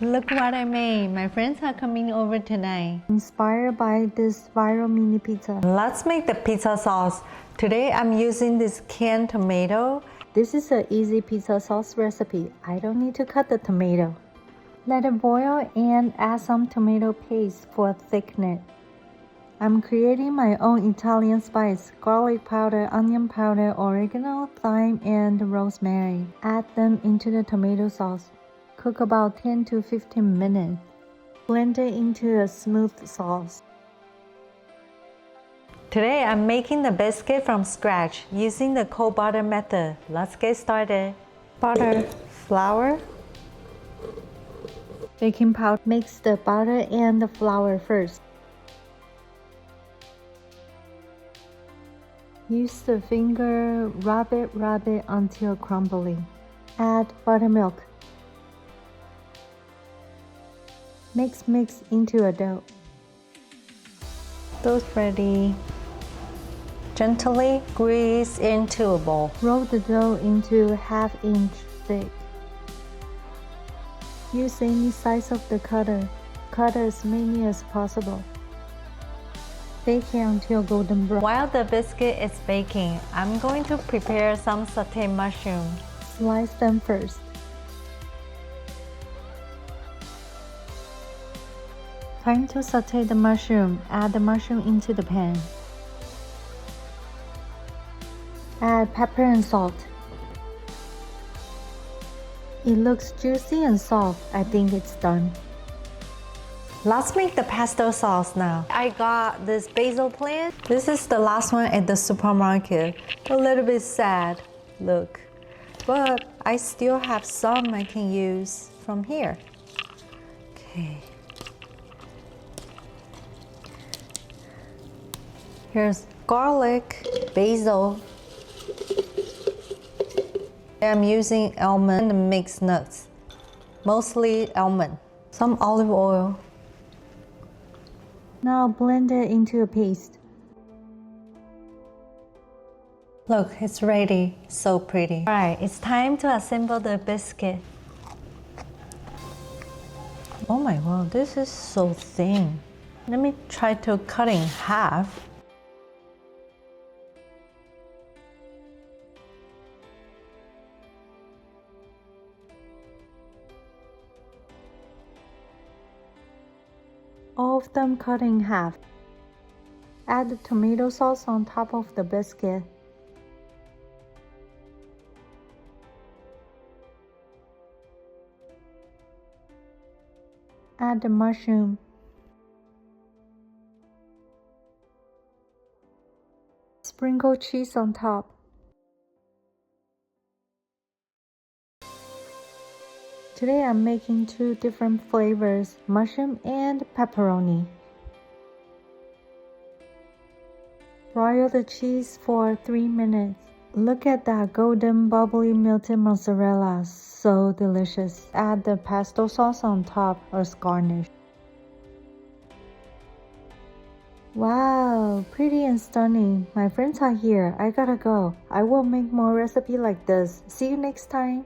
Look what I made. My friends are coming over tonight. Inspired by this viral mini pizza. Let's make the pizza sauce. Today I'm using this canned tomato. This is an easy pizza sauce recipe. I don't need to cut the tomato. Let it boil and add some tomato paste for thickness. I'm creating my own Italian spice, garlic powder, onion powder, oregano, thyme, and rosemary. Add them into the tomato sauce. Cook about 10 to 15 minutes. Blend it into a smooth sauce. Today I'm making the biscuit from scratch using the cold butter method. Let's get started. Butter, flour, Baking powder. Mix the butter and the flour first. Use the finger, rub it until crumbly. Add buttermilk. Mix into a dough. Dough's ready. Gently grease into a bowl. Roll the dough into half-inch thick. Use any size of the cutter. Cut as many as possible. Bake it until golden brown. While the biscuit is baking, I'm going to prepare some sauteed mushrooms. Slice them first. Time to saute the mushroom. Add the mushroom into the pan. Add pepper and salt. It looks juicy and soft. I think it's done. Let's make the pesto sauce now. I got this basil plant. This is the last one at the supermarket. A little bit sad, look. But I still have some I can use from here. Okay. Here's garlic, basil. I'm using almond mixed nuts, mostly almond. Some olive oil. Now blend it into a paste. Look, it's ready. So pretty. Alright, it's time to assemble the biscuit. Oh my god, this is so thin. Let me try to cut in half. All of them cut in half. Add the tomato sauce on top of the biscuit. Add the mushroom. Sprinkle cheese on top. Today I'm making two different flavors, mushroom and pepperoni. Broil the cheese for 3 minutes. Look at that golden bubbly melted mozzarella, so delicious. Add the pesto sauce on top as garnish. Wow, pretty and stunning. My friends are here. I gotta go. I will make more recipes like this. See you next time.